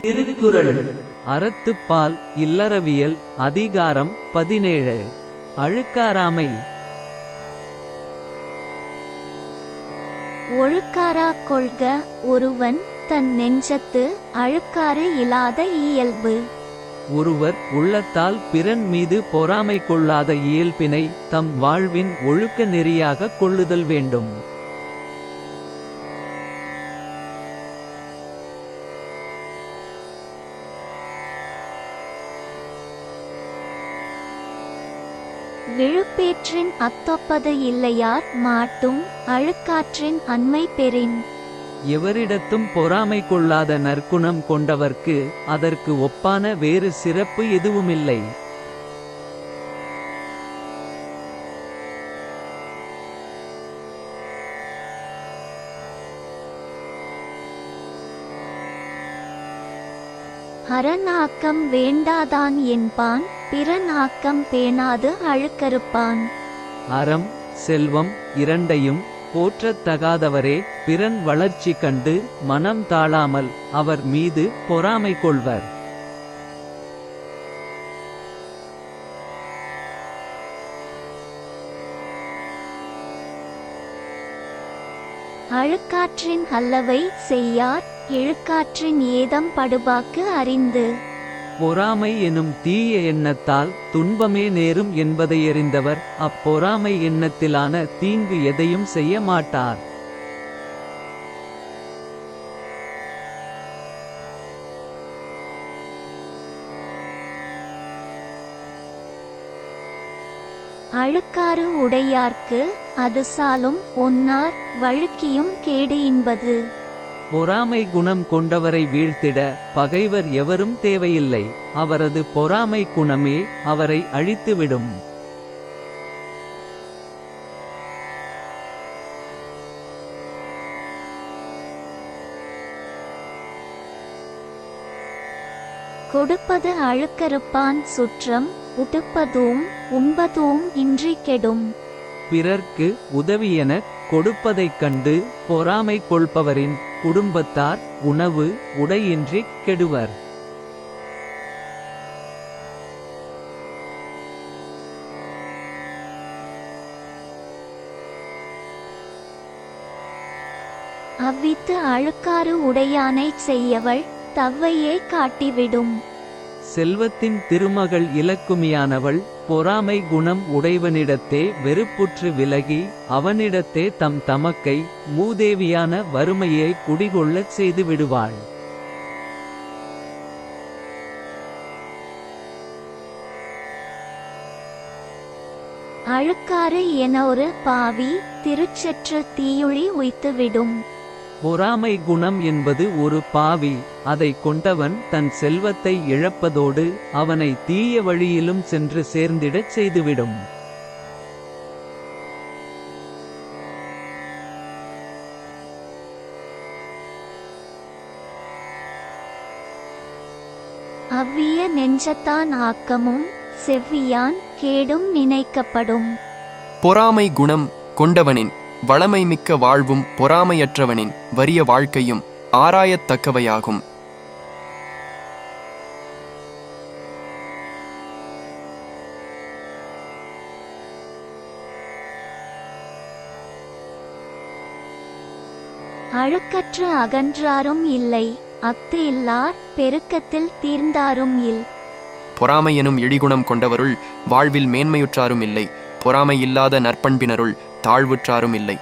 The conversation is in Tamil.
திருக்குறள் அறத்துப்பால் இல்லறவியல் அதிகாரம் 17. அழுக்காராமை. ஒழுக்காரா கொள்க ஒருவன் தன் நெஞ்சத்து அழுக்காறு இல்லாத இயல்பு. ஒருவர் உள்ளத்தால் பிறன் மீது பொறாமை கொள்ளாத இயல்பினை தம் வாழ்வின் ஒழுக்க நெறியாக கொள்ளுதல் வேண்டும். விழுப்பேற்றின் அத்தொப்பது இல்லையார் மாட்டும் அழுக்காற்றின் அண்மை பெறின். எவரிடத்தும் பொறாமை கொள்ளாத நற்குணம் கொண்டவர்க்கு அதற்கு ஒப்பான வேறு சிறப்பு எதுவுமில்லை. அரண் ஆக்கம் வேண்டாதான் என்பான் பிறன் ஆக்கம் பேணாது அழுக்கறுப்பான். அறம் செல்வம் இரண்டையும் போற்றத் தகாதவரே பிறன் வளர்ச்சி கண்டு மனம் தாழாமல் அவர் மீது பொறாமை கொள்வர். அழுக்காற்றின் அல்லவை செய்யார் இழுக்காற்றின் ஏதம் படுபாக்கு அறிந்து. பொறாமை எனும் தீய எண்ணத்தால் துன்பமே நேரும் என்பதை அறிந்தவர் அப்பொறாமை எண்ணத்திலான தீங்கு எதையும் செய்ய மாட்டார். அழுக்காறு உடையார்க்கு அது சாலும் ஒன்னார் வழுக்கியும் கேடு என்பது. பொறாமை குணம் கொண்டவரை வீழ்த்திட பகைவர் எவரும் தேவையில்லை. அவரது பொறாமை குணமே அவரை அழித்துவிடும். கொடுப்பது அழுக்கறுப்பான் சுற்றம் உடுப்பதும் உண்பதும் இன்றி கெடும். பிறர்க்கு உதவியெனக் கொடுப்பதைக் கண்டு பொறாமை கொள்பவரின் குடும்பத்தார் உணவு உடையின்றிக் கெடுவர். அவ்வித்து அழுக்காறு உடையானைச் செய்யவள் தவ்வையே காட்டிவிடும். செல்வத்தின் திருமகள் இலக்குமியானவள் பொறாமை குணம் உடையவனிடத்தே வெறுப்புற்று விலகி அவனிடத்தே தம் தமக்கை மூதேவியான வறுமையை குடிகொள்ளச் செய்து விடுவாள். அழுக்காறு என ஒரு பாவி திருச்சற்று தீயுழி உய்த்துவிடும். பொறாமை குணம் என்பது ஒரு பாவி. அதை கொண்டவன் தன் செல்வத்தை இழப்பதோடு அவனை தீய வழியிலும் சென்று சேர்ந்திடச் செய்துவிடும். அவ்விய நெஞ்சத்தான் ஆக்கமும் செவ்வியான் கேடும் நினைக்கப்படும். பொறாமை குணம் கொண்டவனின் வளமை மிக்க வாழ்வும் பொறாமையற்றவனின் வறிய வாழ்க்கையும் ஆராயத்தக்கவையாகும். அழுக்கற்று அகன்றாரும் இல்லை அஃது இல்லார் பெருக்கத்தில் தீர்ந்தாரும் இல். பொறாமை எனும் இழிகுணம் கொண்டவருள் வாழ்வில் மேன்மையுற்றாரும் இல்லை. பொறாமை இல்லாத நற்பண்பினருள் தாழ்வுற்றாரும் இல்லை.